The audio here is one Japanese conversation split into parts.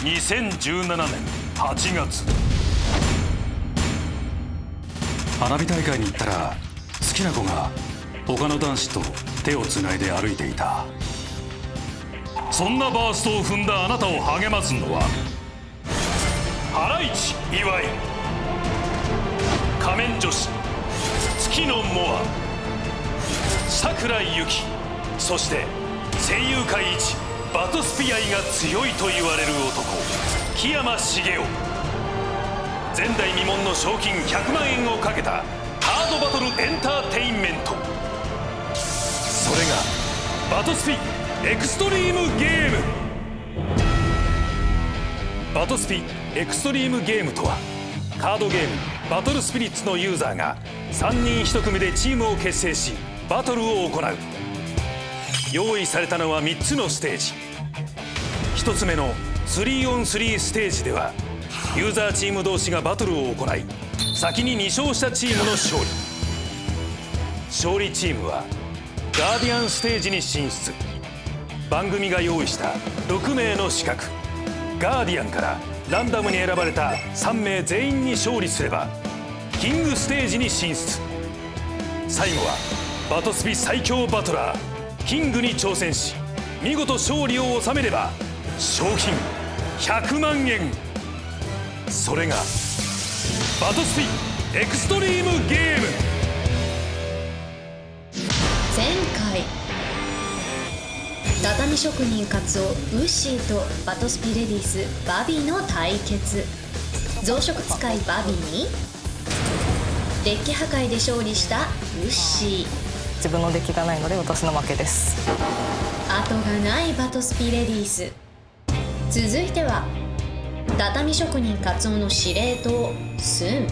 2017年8月。花火大会に行ったら好きな子が他の男子と手をつないで歩いていた。そんなバーストを踏んだあなたを励ますのはハライチ岩井、仮面女子月野モア、桜井由紀、そして声優界一バトスピ愛が強いと言われる男木山茂雄。前代未聞の賞金100万円をかけたハードバトルエンターテインメント、それがバトスピエクストリームゲーム。バトスピエクストリームゲームとは、カードゲームバトルスピリッツのユーザーが3人1組でチームを結成しバトルを行う。用意されたのは3つのステージ。1つ目の 3on3 ステージではユーザーチーム同士がバトルを行い、先に2勝したチームの勝利。勝利チームはガーディアンステージに進出。番組が用意した6名の資格ガーディアンからランダムに選ばれた3名全員に勝利すればキングステージに進出。最後はバトスピ最強バトラーキングに挑戦し、見事勝利を収めれば賞金100万円。それがバトスピエクストリームゲーム。前回畳職人カツオウッシーとバトスピレディースバビーの対決。増殖使いバビーにデッキ破壊で勝利したウッシー。自分のデッキがないので私の負けです。後がないバトスピレディース。続いては畳職人カツオの司令塔スン。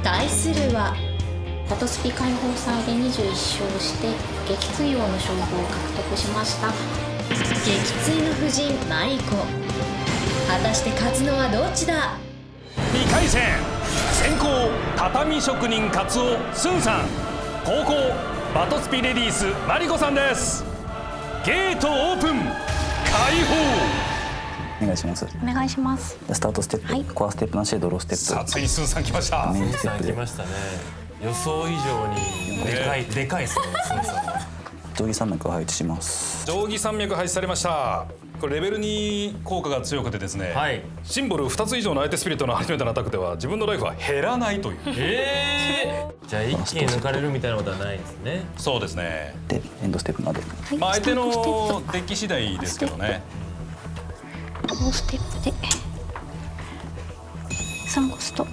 対するはバトスピ解放祭で21勝して撃墜王の称号を獲得しました。撃墜の夫人マリコ。果たして勝つのはどっちだ。2回戦、先攻畳職人カツオスンさん、後攻バトスピレディースマリコさんです。ゲートオープン、開お願いします。お願いします。スタートステップ、はいコアステップなしでドローステップ。放。さあついにスンさん来ました。メインステップで来ましたね。予想以上にでかいですね。定規山脈を配置します。定規山脈配置されました。これレベル2効果が強くてですね、はい、シンボル2つ以上の相手スピリットの初めてのアタックでは自分のライフは減らないという。じゃあ一気に抜かれるみたいなことはないんですね。そうですね。でエンドステップまで。はい、まあ相手のスタートステップデッキ次第ですけどね。ローステップで3コスト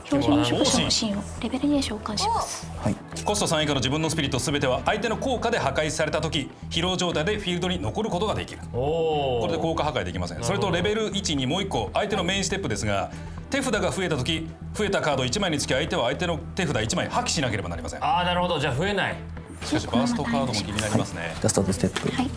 標準触手のシーンをレベル2で召喚します。はい。コスト3以下の自分のスピリット全ては相手の効果で破壊された時疲労状態でフィールドに残ることができる。これで効果破壊できません。それとレベル1にもう1個相手のメインステップですが、手札が増えた時増えたカード1枚につき相手は相手の手札1枚破棄しなければなりません。ああ、なるほど。じゃあ増えない。しかしバーストカードも気になりますね。じゃあスタートステップ、はい、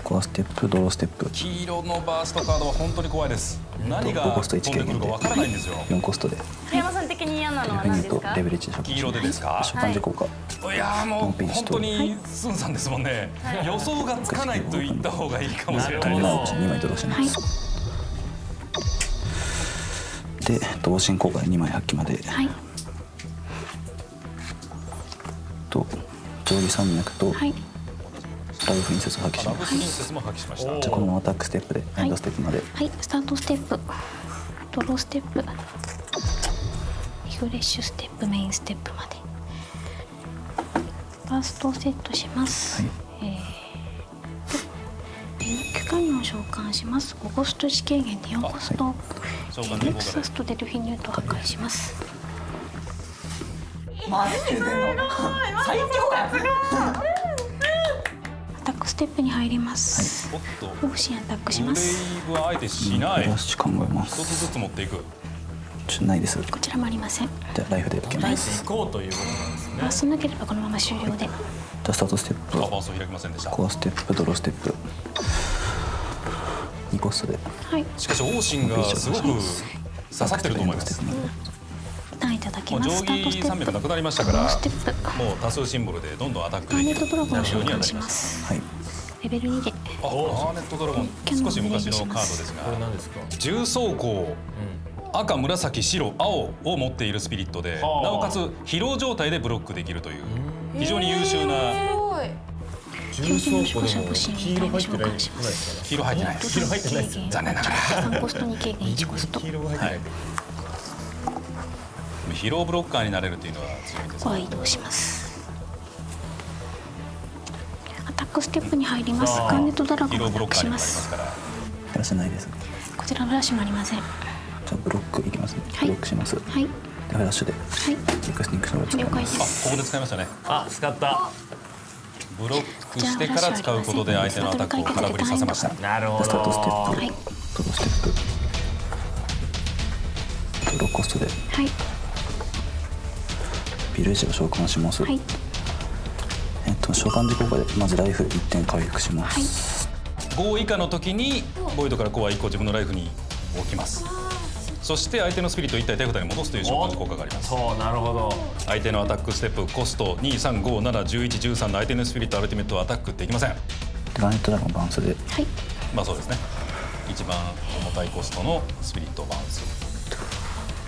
コアステップ、ドローステップ。黄色のバーストカードは本当に怖いです。何が5コスト飛1んでくるかわからないんですよ。 4コストで山さん的に嫌なのはフェニーと何ですか？レベル1で召喚黄色でですか？召喚時効果。いやーもうノンピンチと本当にスンさんですもんね。予想がつかないと言った方がいいかもしれない2です。枚2枚ドローしはい、ます。で同心効果で2枚発揮まで。はい、と定規山脈とはい、ラブプリンセスを発揮しラブます。プリンセスも破棄しました。じゃあこのままアタックステップでエンドステップまで。はい、スタートステップドローステップリフレッシュステップメインステップまでバーストをセットします。はい。電気カニを召喚します。5コスト時軽減で4コスト、召喚ネクサスとデルフィニュートを破壊します。マジで最強や。アタックステップに入ります。おっと方針アタックしブレイます。ブはあえてしない。よし考えま一つす。ずつ持っていく。ちょっとないです。こちらもありません。じゃあライフで受けます。行こうということなんですね。バーストなければこのまま終了で。じゃあスタートステップ、バースト開きませんでした。コアステップ、ドローステップ、2コストではい、しかし王神がすごく刺さってると思います。一旦いただきもう定ます。スタートス規テップ山脈なくなりましたからドローステップもう多数シンボルでどんどんアタックガーネできるットドラゴンを召喚しようにはなりました。ます。はい。レベル2でガーネットドラゴン、少し昔のカードですが、これ何ですか？重装甲、赤、紫、白、青を持っているスピリットで、なおかつ疲労状態でブロックできるという非常に優秀な。重装庫でも黄色入ってないですかね。黄色入ってないです。黄色入ってないです。残念ながら。3コストに軽減1コスト。黄色が入ってない。疲労ブロッカーになれるというのは強いですここは移動します。アタックステップに入ります。ガーネットドラゴ疲労ンをアタックしまブロッカーになりますす。から。フラッシュないです。こちらフラッシュもありません。はじゃあブロックいきますね。はいブロックします。でい。フラッシュではい。エクスティンクションを使い了解でます。す。ここで使いましたね。あ、使った。ブロックしてから使うことで相手のアタックを空振りさせました。なるほスタートステッど。プ、はい。ドローステップ、ローコストではい。ビルエッジを召喚します。はい。召喚時効果でまずライフ1点回復します。 5以下の時にボイドからコア1個自分のライフに置きます。そして相手のスピリットを1体手札に戻すという召喚時効果があります。そう、なるほど。相手のアタックステップコスト2、3、5、7、11、13の相手のスピリットアルティメットはアタックできません。ガーネットドラゴンバウンスではい。まあそうですね。一番重たいコストのスピリットバウンス。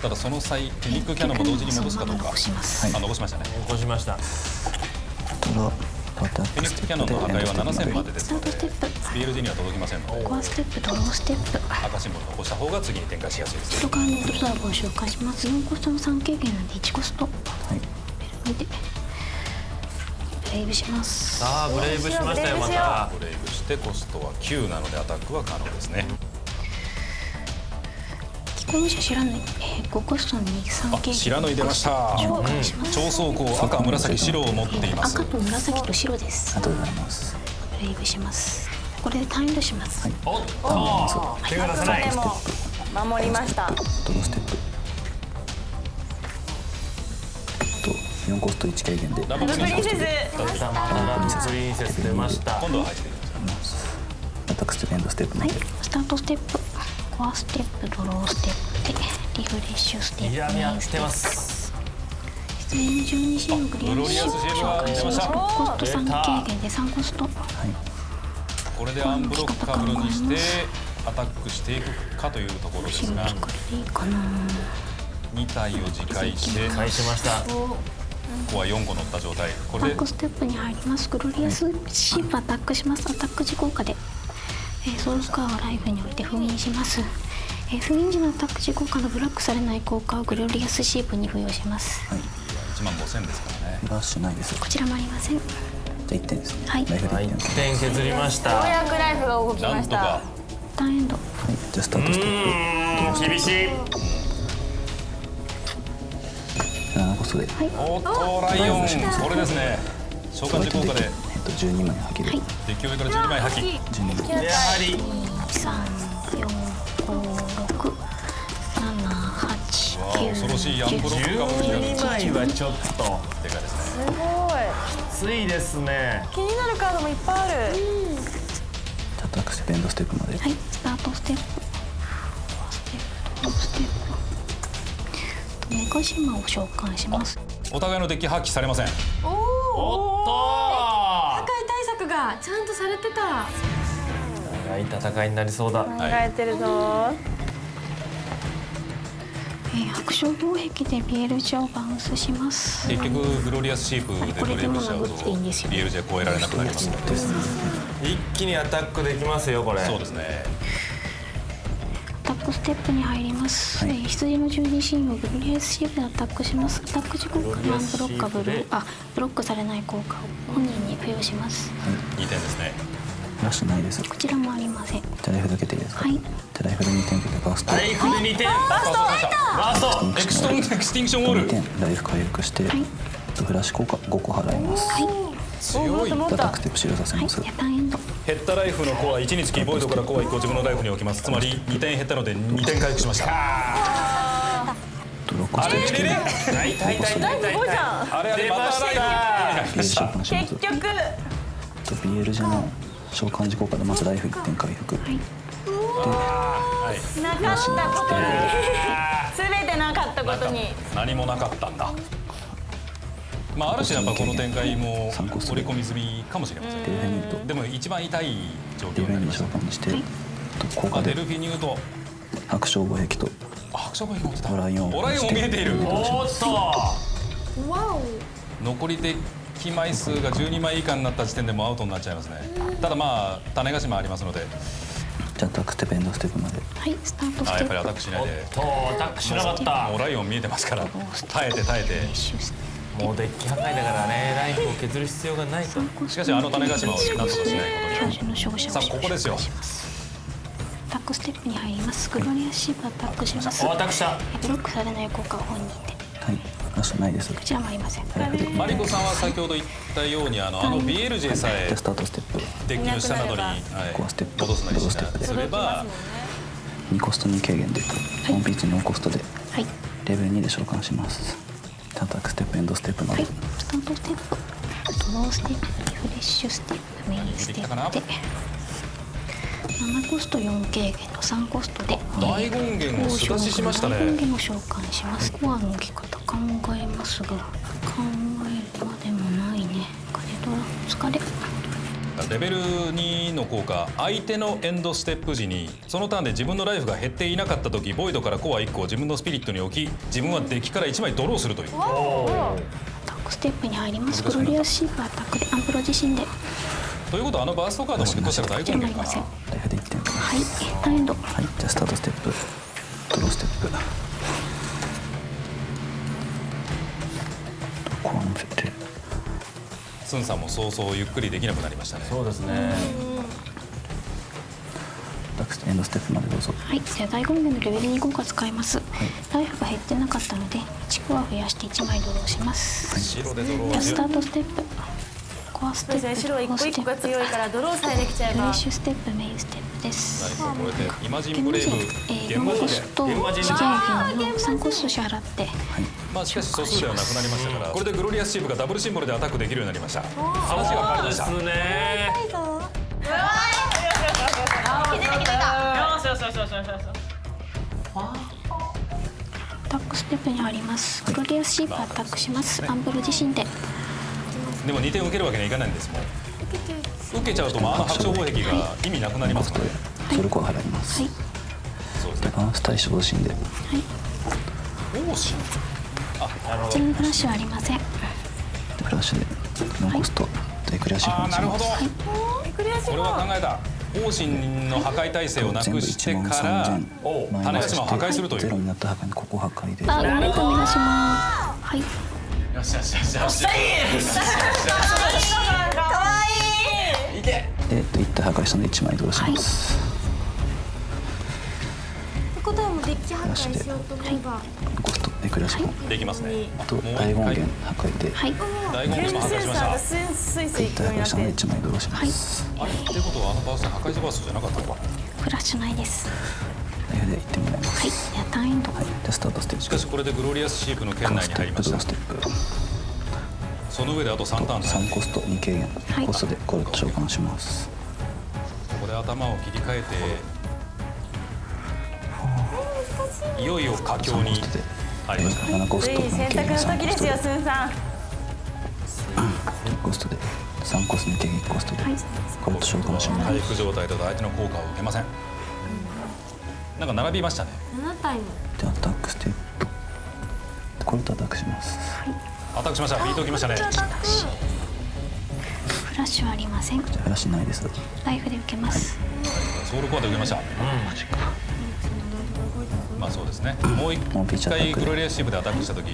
ただその際フェニックキャノンも同時に戻すかどうか。残します。あ、残しましたね。起こしました。トラアタッフェニッククステップキャノンの破壊はでエンドステップまで7000までですスタのでートステップ。 BLG には届きませんのでコアステップ、ドローステップ。赤シンボルを残した方が次に展開しやすいです。外側のドラゴンを紹介します。4コストの3軽減なんで1コスト。はいベルでブレイブします。さあ、ブレイブしましたよ、また。ブレイブしてコストは9なのでアタックは可能ですね。既婚者知らない。5コストに3軽減。白の出ました。紹介します。超装甲赤、紫、白を持っています。赤と紫と白ですあ。りがとうございます。ブレイブします。これでターンエンドします。おっと、手が出せない。守りました。ドローステップ4コスト1軽減でラブプリンセス。出た、またラブプリンセス出ました。今度は入っていきましアタックステップエンドステップまはいで、スタートステップ、コアステップ、ドローステップでリフレッシュステップ、睨み合ってます。出演の12シーングリアルシープを紹介します。6コスト3軽減で3コスト。これでアンブロッカブルにしてアタックしていくかというところですが、白作りでいいかな。 2体を自壊して返しました。ここは4個乗った状態。これでバックステップに入ります。グロリアスシープアタックします。アタック時効果で、ソウルスコアをライフに置いて封印します。封印時のアタック時効果のブロックされない効果をグロリアスシープに付与します。1万5000ですからね。フラッシュないです。こちらもありません。じゃあ1点ですね。はいライフではい、1 1点。点削りました。ようやくライフが動きましたなんとか。ターンエンド。はい、じゃあスタートステップ厳しい。 7コストでおっとライオン、これですね。召喚時効果で12枚吐ける。はいデッキ上から12枚破棄。 12枚やはり3、4、5、6、7、8、わあ恐ろしいアンブロ9、ッカブルになる。 12枚はちょっとでかいですね。すごい。きついですね。気になるカードもいっぱいある。アタックステップエンドステップまで。はい、スタートステップ、コアステップ、トップステップ。メガシマを召喚します。お互いのデッキ破棄されません。おっと破壊対策がちゃんとされてた。長い戦いになりそうだ。考えてるぞ。白鳥擁壁でビエルジャをバウンスします。結局グロリアスシープでブレイブしちゃうと BLJ 超えられなくなりますので。一気にアタックできますよ、これ。そうですね。アタックステップに入ります。羊の12シーンをグロリアスシープでアタックします。アタック時効果のアンブロッカブル、ブロックされない効果を本人に付与します。2点ですね。フラッシュないです。じこちらもありません。ゃあライフだけでいいですか。はいじゃあライフで2点でバースト。ライフで2点。バースト。エクスティンクションウォー2ル。点ライフ回復して、はいフラッシュ効果5個払います。強い。アタックステップ終了させはい、ます。ターンエンド。減ったライフのコア1につきボイドからコア1個自分のライフに置きます。つまり2点減ったので2点回復しました。6コスト1軽減。痛い痛い痛い痛い痛い。あれあれ出ままたライフした。召喚します。結局。BL じゃの召喚時効果でまずライフ1点回復。はい、なかったことに。すべてなかったことに。何もなかったんだ。まあある種やっぱこの展開も3コスト織り込み済みかもしれません。デルフェニュートでも一番痛い状況デルフェニューになりました。召喚にして、効果でデルフィニューと白鳥防壁と白鳥が持ってた。オライオンオライオンも見えている。おっと残りデッキ枚数が12枚以下になった時点でもうアウトになっちゃいますね。ただまあ種子島ありますので、じゃあアタックステップエンドステップまではいスタートスやっぱりアテップタックしないで、アタックしなかった。オライオン見えてますから耐えて耐えて。シュスもうデッキ破壊だからね、ライフを削る必要がないと。しかしあの種子島をなんとかしないことには。標準の照射をさあここですよ。アタックステップに入ります。グロリアスシープアタックします。おアタックした。ブロックされない効果を本人で。はいフラッシュないです。こちらもありません。ライフでマリコさんは先ほど言ったようにビエルジェさえじゃあスタートステップデッキの下などに、はいここはステップ戻すなりドローステップですれば2コスト2軽減でコンピーチ4コストではいレベル2で召喚します。アタックステップエンドステップまではいスタートステップドローステップリフレッシュステップメインステップで7コスト4軽減の3コストで大権現を素出ししましたね。大権現を召喚します。スコアの置き方考えますが考えるまでもないね。金ドラ疲れレベル2の効果、相手のエンドステップ時にそのターンで自分のライフが減っていなかった時、ボイドからコア1個を自分のスピリットに置き、自分はデッキから1枚ドローするという。アタックステップに入ります。グロリアスシープアタックでアンプロ自身でということはあのバーストカードもひょっとしたら大こちら権現かな。もありません。ライフで1点はいターンエンドはいじゃあスタートステップドローステップコアの設定スンさんもそうそうゆっくりできなくなりましたね。そうですね。アタックステップエンドステップまでどうぞ。はい、じゃあ大権現のレベル2効果使います。ライフが減ってなかったので1コア増やして1枚ドローします。白でドローじゃあスタはートステップコアステップ白一個一個が強いからドローさえできちゃえばフレッシュステップメインステップです。ライフを超えてイマジンブレイブ4コスト現場人期限の3コスト支払ってまあしかし素数ではなくなりましたから、これでグロリアスシープがダブルシンボルでアタックできるようになりました。話が変わりました。ですね。アタックステップに入ります。グロリアスシープアタックします。アンブル自身ででも2点受けるわけにはいかないんですもん。受けちゃうと白鳥防壁が意味なくなりますので。ソルコア払います。はいそうですね。バース対象心ではい王子こちらにフラッシュはありません。フラッシュで4コストでクリアシフトにしなるほど。ます。これは考えた。王神の破壊耐性をなくしてから種子島を破壊するという。ゼロになった破壊にここ破壊であ、ごめんなさいお願いします。はい。よしよしよしよし。で一体破壊したので1枚ドローします。ってことはもうデッキ破壊しようと思えばコストでクリアシフトできますね。あともう一大権回限破壊ではい。大権現も破壊しました。スイスイ一体破壊したので1枚ドローします。あれってことはバースト破壊バーストじゃなかったのか。フラッシュないです。ライフで1点もらいます。はい。じゃあターンエンド。はい、じゃあスタートステップしかしこれでグロリアスシープの圏内に入りましたドロース。テップその上であと3ターンです。 3コスト2軽減はいコストでこれ召喚します。ここで頭を切り替えていよいよ佳境に入りました。 7コスト2選軽減択の時3コストでですよスンさんコストで3コスト2軽減1コストでこれと召喚します。回復状態だと相手の効果を受けません。なんか並びましたね。 7体もでアタックステップこれとアタックします。アタックしました。ビートきましたね。フラッシュはありません。じゃあフラッシュないです。ライフで受けます。ソウルコアで受けました。まあそうですね。もう一もうピッチャーアタックで回グロリアスシープでアタックした時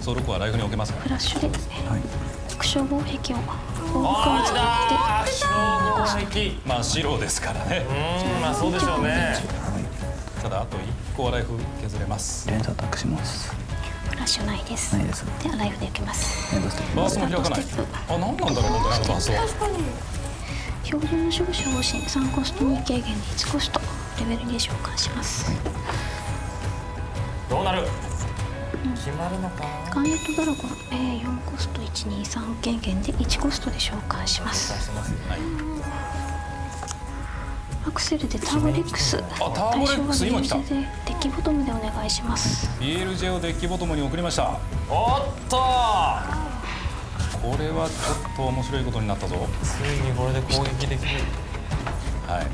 ソウルコアライフに置けますからフラッシュではい特殊防壁を防具を使ってまあ白ですからね。まあそうでしょうね。ただあと1個はライフ削れます。レンズアタックします。フラッシュないです。ないです。でライフで受けます。エンドステップバーストも開かない。あ、何なんだろう本当にあのバースト。標準の守護者方針3コスト2軽減で1コストレベル2召喚します。どうなる？決まるのか。ガーネットドラゴン、4コスト123軽減で1コストで召喚します。はい。アクセルでターボレックス。ターボレックス今来た。デッキボトムでお願いします。 BLJ をデッキボトムに送りました。おっとこれはちょっと面白いことになったぞ。ついにこれで攻撃できる。はい。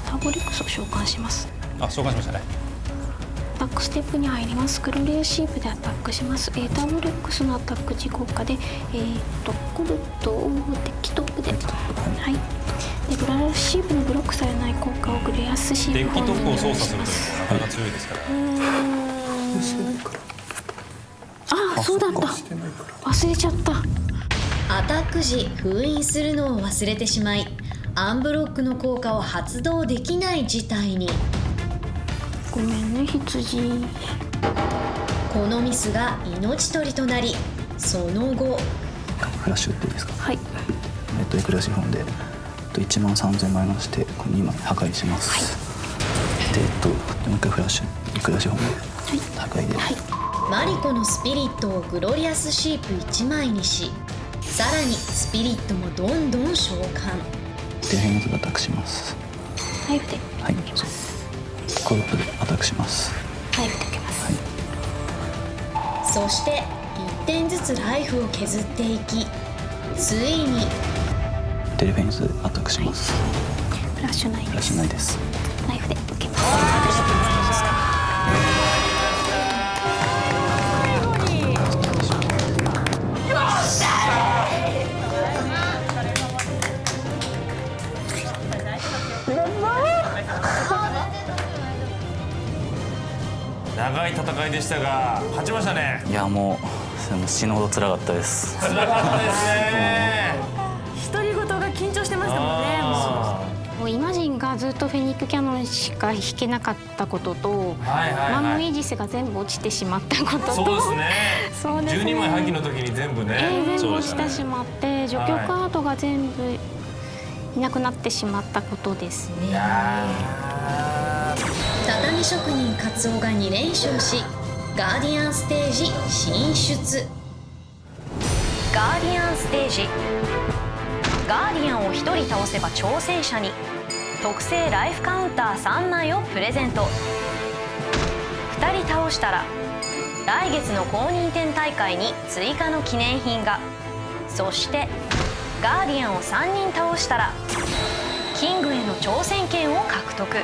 ターボレックスを召喚します。召喚しましたね。アタックステップに入ります。グロリアシープでアタックします。ターボレックスのアタック時効果でコルトをデッキトップで、はい。でグラシープのブロックされない効果をグレアスシープデッキトップを操作するというのははなかなか強いですから。そうだった。忘れちゃった。アタック時封印するのを忘れてしまい、アンブロックの効果を発動できない事態に。ごめんね羊。このミスが命取りとなり、その後フラッシュ打っていいですか。はい。エクラシフォンで13000マイナスしてこの2枚破壊します。はい、でもう一回フラッシュエクラシフォンで破壊で、はい。マリコのスピリットをグロリアスシープ1枚にし、さらにスピリットもどんどん召喚。でヘイズがアタックします。ナイフではい、受けます。コルトでアタックします。ナイフで受けます。はい、そして1点ずつライフを削っていき、ついにデルフェインズアタックします。フラッシュないフラッシュないです。ナイフで受けます。長い戦いでしたが勝ちましたね。いやもう死ぬほど辛かったです。辛かったですね。独り言が緊張してましたもんね。もうイマジンがずっとフェニックキャノンしか引けなかったことと、マンモイージスが全部落ちてしまったことと、そうですね。そうですね。12枚破棄の時に全部ね。全部落ちてしまって、除去カードが全部いなくなってしまったことですね。畳職人カツオが2連勝し、ガーディアンステージ進出。ガーディアンステージ。ガーディアンを1人倒せば挑戦者に特製ライフカウンター3枚をプレゼント。2人倒したら来月の公認展大会に追加の記念品が。そしてガーディアンを3人倒したらキングへの挑戦権を獲得。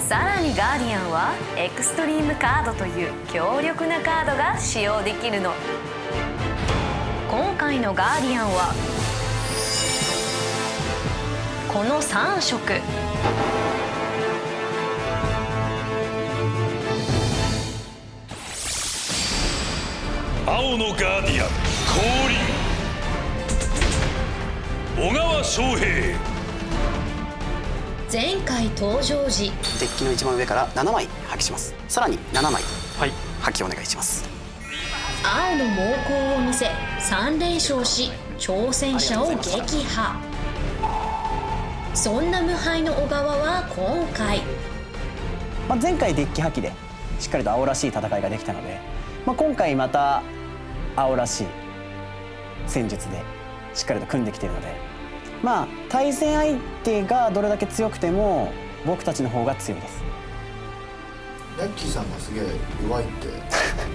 さらにガーディアンはエクストリームカードという強力なカードが使用できるの。今回のガーディアンはこの3色。青のガーディアン降臨、小川翔平。前回登場時デッキの一番上から7枚破棄します。さらに7枚破棄お願いします。青の猛攻を見せ3連勝し挑戦者を撃破。そんな無敗の小川は今回、前回デッキ破棄でしっかりと青らしい戦いができたので、今回また青らしい戦術でしっかりと組んできているので、対戦相手がどれだけ強くても僕たちの方が強いです。ヤッキーさんがすげえ弱いって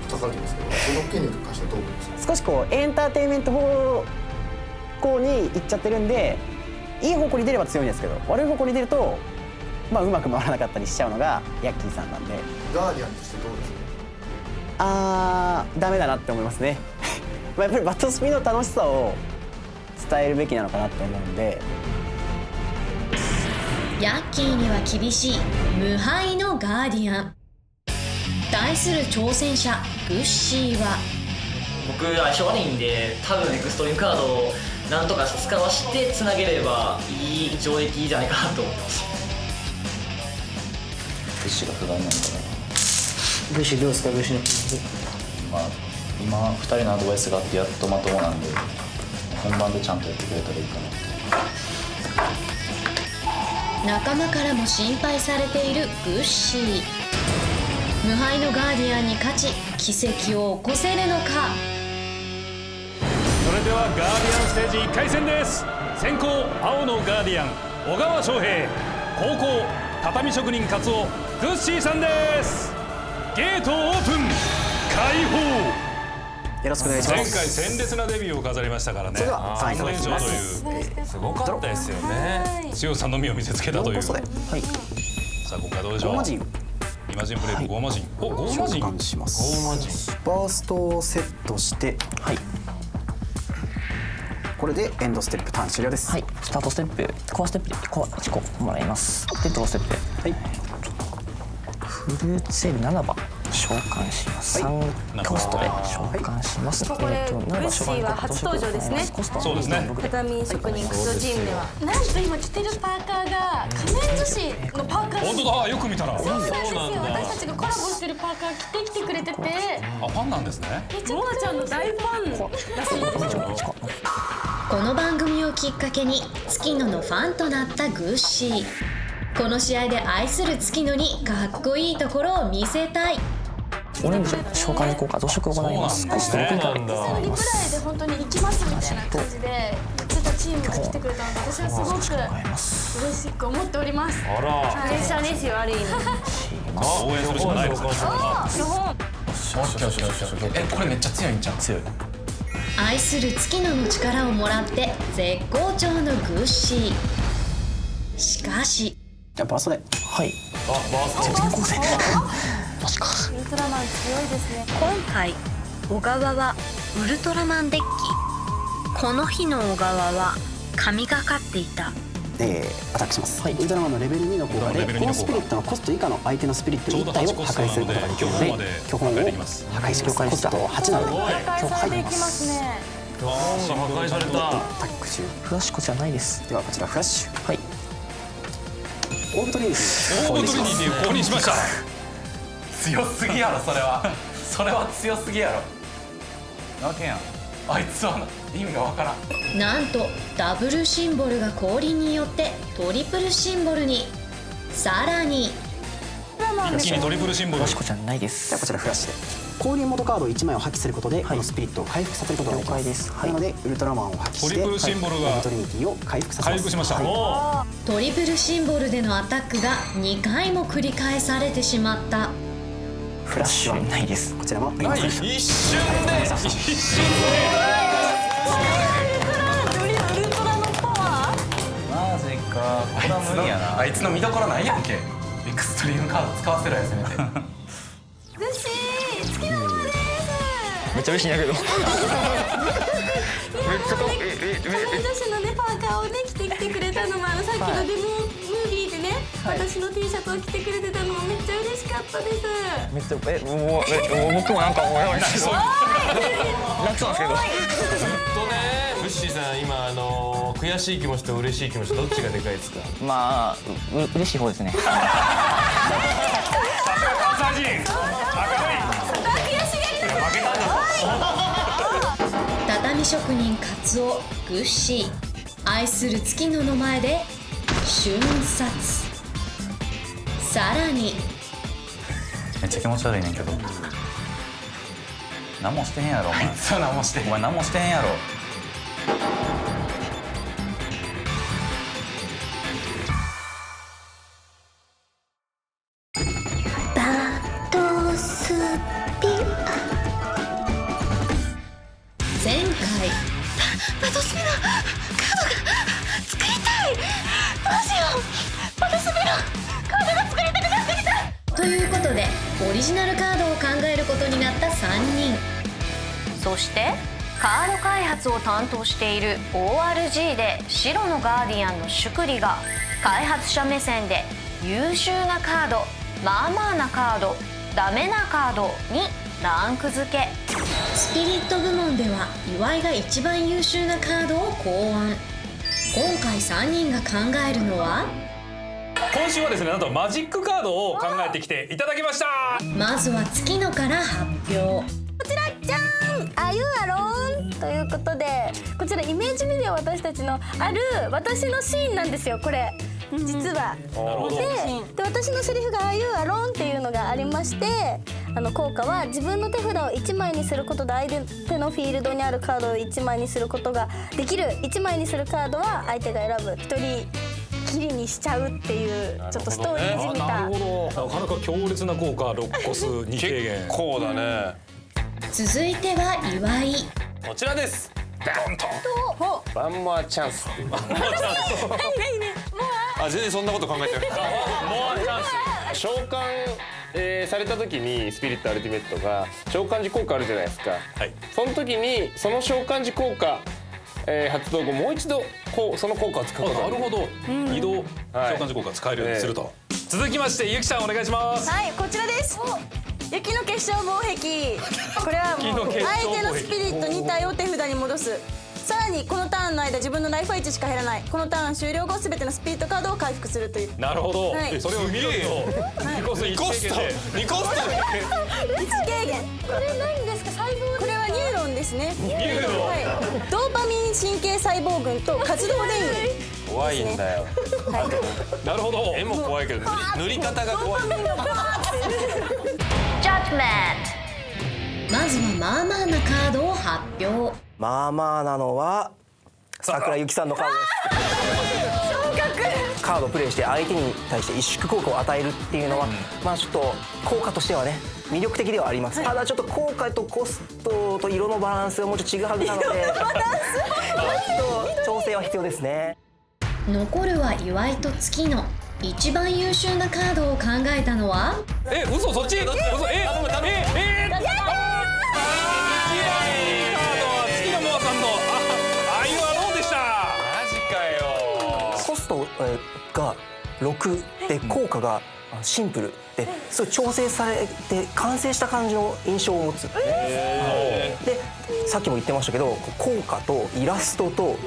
書かれてますけど、その件に関してはどう思いますか？少しエンターテインメント方向に行っちゃってるんで、いい方向に出れば強いんですけど、悪い方向に出るとうまく回らなかったりしちゃうのがヤッキーさんなんで。ガーディアンとしてどうですか？ダメだなって思いますねやっぱりバトスピの楽しさを伝えるべきなのかなって思うんで。ヤッキーには厳しい無敗のガーディアン。対する挑戦者グッシーは、僕相性悪いんで、多分エクストリームカードをなんとか使わしてつなげればいい上出来じゃないかなと思ってます。グッシーが不甲斐ないからグッシーどうですか？グッシーの今2人のアドバイスがあってやっとまともなんで、本番でちゃんとやってくれたらいいかなって。仲間からも心配されているグッシー。無敗のガーディアンに勝ち奇跡を起こせるのか。それれではガーディアンステージ1回戦です。先攻青のガーディアン小川翔平、後攻畳職人カツオグッシーさんです。ゲートオープン開放。よろしくお願いします。前回鮮烈なデビューを飾りましたからね。それでは3連勝というすごかったですよね。強さのみを見せつけたという。さはい。あ今回どうでしょう。ゴーマジンイマジンブレイクゴーマジン。おゴーマジン。召喚します。バーストをセットして、はい。これでエンドステップターン終了です。はい、スタートステップ、コアステップでコア1個もらいます。で、ドローステップ。はい。フルーツセール7番召喚します。3コストで召喚します。ここでグッシーは初登場ですね。そうですね。畳職人クソチームでは。なんと今着てるパーカーが仮面女子のパーカー。本当だ。よく見たら。そうなんですよ。私たちがコラボしてるパーカー着てきてくれてて。あ、ファンなんですね。ちょなちゃんの大ファンらしいです。この番組をきっかけに月野のファンとなったグッシー。この試合で愛する月野にかっこいいところを見せたい。オレンジ召喚効果増殖を行います。コスト6回リプライで本当に行きますみたいな感じで言ってたチームが来てくれたので、私はすごく嬉しく思っております。あら。プレッシャーですよ、ある意味。応援するしかないですね。これめっちゃ強いんちゃう。強い。愛する月野の力をもらって絶好調のグッシー。しかしじゃあバーストで。はい。あ、バースト。全構成。マジか。ウルトラマン強いですね。今回小川はウルトラマンデッキ。この日の小川は神がかっていた。アタックします。ウルトラマンのレベル2の効果でこのスピリットのコスト以下の相手のスピリット1体を破壊することができるので巨本を破壊します。コスト8なので破壊されていきますね。破壊された。アタック中。フラッシュこちらないです。ではこちらフラッシュ。はい。オーブトリニティ。オーブトリニティを購入しました。強すぎやろそれは。それは強すぎやろ。なわけやん。あいつは意味がわからん。なんとダブルシンボルが降臨によってトリプルシンボルに。さらに一気にトリプルシンボル。フラッシュこちらないです。じゃあこちらフラッシュで降臨モードカード1枚を破棄することでこのスピリットを回復させることができます。なのでウルトラマンを破棄してトリプルシンボルがオーブトリニティを回復させます。回復しました。トリプルシンボルでのアタックが2回も繰り返されてしまった。フラッシュはないです。こちらも一瞬で一瞬で。ウルトラのパワー。マジか。これは無理やな。あいつの見どころないやんけ。エクストリームカード使わせろやせめて。グッシー、月のままです。めっちゃ嬉しいんだけど。仮面女子のねパーカーをね着てきてくれたのもさっきのデモムービーでね、私の T シャツを着てくれてたのもめっちゃ嬉しかったです。めっちゃ僕もなんか思いました。そう楽そうなんですけど。ずっとね、ブッシーさん今悔しい気持ちと嬉しい気持ちどっちがでかいですか。まあ嬉しい方ですね。畳職人カツオグッシー。愛する月野の前で瞬殺。さらにめっちゃ気持ち悪いねんけど。何もしてへんやろお前。あいつは何もしてへん。お前何もしてへんやろ。前回バトスピのカードが作りたい。どうしよう。バトスピのカードが作りたくなってきた。ということでオリジナルカードを考えることになった3人。そしてカード開発を担当している ORG で白のガーディアンのシュクリが開発者目線で優秀なカード、まあまあなカード、ダメなカードにランク付け。スピリット部門では岩井が一番優秀なカードを考案。今回3人が考えるのは、今週はですね、なんとマジックカードを考えてきていただきました。まずは月野から発表。こちらじゃーん、あゆアローンということで、こちらイメージビデオ私たちのある私のシーンなんですよ。これ実は。で私のセリフがあゆアローンっていうのがありまして、効果は自分の手札を1枚にすることで相手のフィールドにあるカードを1枚にすることができる。1枚にするカードは相手が選ぶ1人きりにしちゃうっていうちょっとストーリーじみた。なるほど。なかなか強烈な効果。6コス2軽減。結構だね。続いては岩井。こちらです。ドンと。ワンモアチャンス。ワンモアチャンス。あ、全然そんなこと考えてない。モアチャンス。召喚、された時にスピリットアルティメットが召喚時効果あるじゃないですか。はい。その時にその召喚時効果、発動後もう一度その効果を使うことができる。なるほど。2度召喚時効果使えるようにすると。続きましてゆきさんお願いします。はい、こちらです。雪の結晶防壁。これはもう相手のスピリット2体を手札に戻す。さらにこのターンの間自分のライフは1しか減らない。このターン終了後すべてのスピリットカードを回復するという。なるほど。はい、それを緑と2コス1軽減で1軽減。これ何ですか？細胞。これはニューロンですね。ニューロン。はい。ドーパミン神経細胞群と活動電位。怖いんだよ。はい。なるほど。絵も怖いけど塗り方が怖い。まずはまあまあなカードを発表。まあまあなのは桜ゆきさんのカードです。カードをプレイして相手に対して萎縮効果を与えるっていうのは、まあちょっと効果としてはね魅力的ではあります。ただちょっと効果とコストと色のバランスがもうちょっと違うはずなので調整は必要ですね。残るは岩井と月野。一番優秀なカードを考えたのは嘘そっち嘘コストが6で効果がシンプルで、そう調整されて完成した感じの印象を持つ。でさっきも言ってましたけど効果とイラストと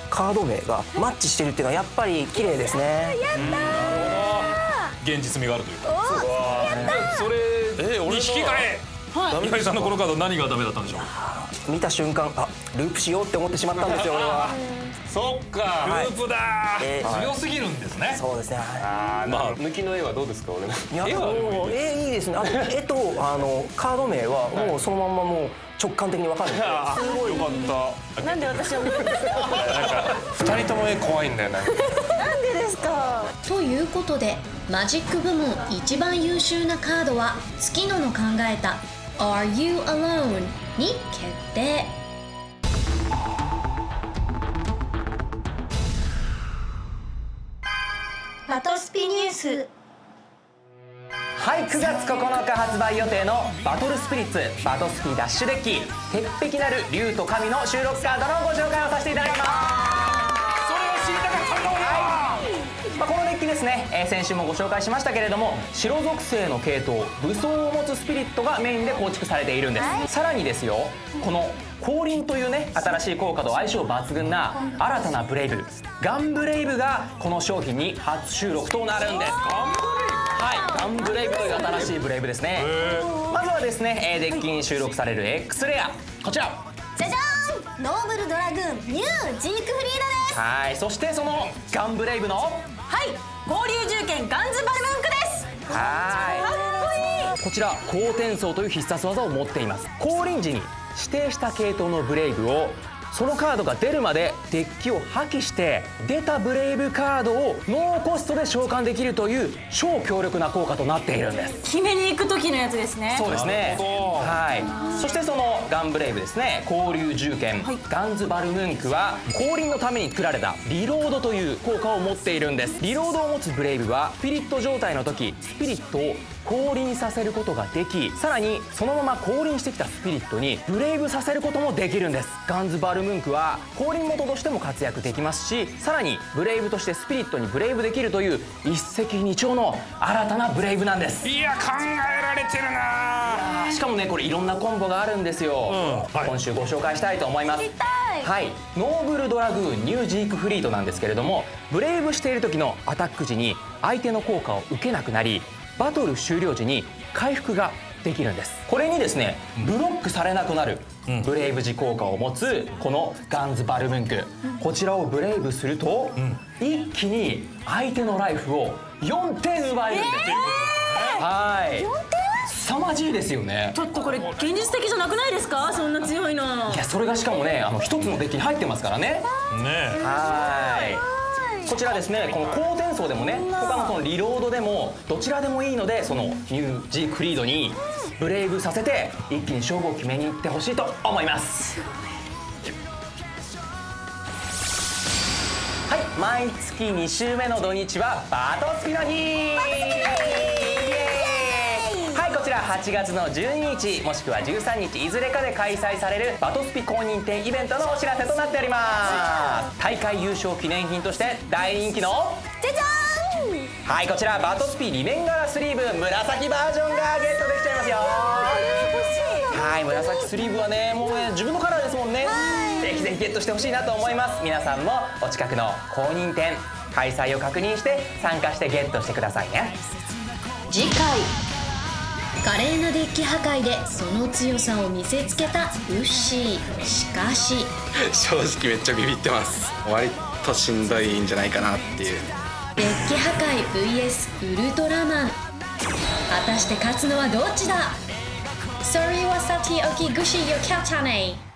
カード名がマッチしてるっていうのはやっぱり綺麗ですね。現実味があるというか。それに引き換え岩井さんのこのカード何がダメだったんでしょう？見た瞬間ループしようって思ってしまったんですよ俺は。そっかループだ。強すぎるんですね。そうですね。まあ抜きの絵はどうですか俺の。いやもう絵いいですね。絵とカード名はもうそのまんまもう直感的に分かるんで。すごいよかった。なんで私を見るんですか？なんか2人とも絵怖いんだよな。なんでですか？ということでマジック部門一番優秀なカードは月野の考えた Are You Alone に決定。バトスピニュース。はい、9月9日発売予定のバトルスピリッツバトスピダッシュデッキ鉄壁なる竜と神の収録カードのご紹介をさせていただきます。それを知りたかったんだ俺は。このデッキですね、先週もご紹介しましたけれども白属性の系統武装を持つスピリットがメインで構築されているんです。さらにですよこの降臨というね新しい効果と相性抜群な新たなブレイブガンブレイブがこの商品に初収録となるんです。はい、ガンブレイブという新しいブレイブですね。まずはですねデッキに収録される X レアこちらじゃじゃーん、ノーブルドラグーンニュージークフリードです。はい、そしてそのガンブレイブのはい合流銃剣ガンズバルムンクです。はいかっこいい。こちら光転送という必殺技を持っています。降臨時に指定した系統のブレイブをそのカードが出るまでデッキを破棄して出たブレイブカードをノーコストで召喚できるという超強力な効果となっているんです。決めに行く時のやつですね。そうですね。はい。そしてそのガンブレイブですね交流銃剣、ガンズバルムンクは降臨のために作られたリロードという効果を持っているんです。リロードを持つブレイブはスピリット状態の時スピリットを降臨させることができさらにそのまま降臨してきたスピリットにブレイブさせることもできるんです。ガンズバルムンクは降臨元としても活躍できますしさらにブレイブとしてスピリットにブレイブできるという一石二鳥の新たなブレイブなんです。いや考えられてるな。しかもねこれいろんなコンボがあるんですよ、今週ご紹介したいと思います。はい、ノーブルドラグーンニュージークフリートなんですけれどもブレイブしている時のアタック時に相手の効果を受けなくなりバトル終了時に回復ができるんです。これにですねブロックされなくなるブレイブ時効果を持つこのガンズバルムンクこちらをブレイブすると一気に相手のライフを4点奪えるんです。はい、凄まじいですよね。ちょっとこれ現実的じゃなくないですか？そんな強いの。いやそれがしかもね一つのデッキに入ってますからね。ねはい。こちらですね、この高転送でもね、他のそのリロードでもどちらでもいいので、そのニュージークリードにブレイブさせて一気に勝負を決めに行ってほしいと思います。はい、毎月2週目の土日はバトスピの日。イエーイ。はい、こちら8月の12日もしくは13日いずれかで開催されるバトスピ公認店イベントのお知らせとなっております。大会優勝記念品として大人気のじゃじゃーん。はい、こちらバトスピリメンガラスリーブ紫バージョンがゲットできちゃいますよ。はい、紫スリーブはねもうね自分のカラーですもんね。ぜひぜひゲットしてほしいなと思います。皆さんもお近くの公認店開催を確認して参加してゲットしてくださいね。次回華麗なデッキ破壊でその強さを見せつけたウッシー。しかし正直めっちゃビビってます。割としんどいんじゃないかなっていう。デッキ破壊 vs ウルトラマン、果たして勝つのはどっちだ。それはさておき、グシよキャッチャネ。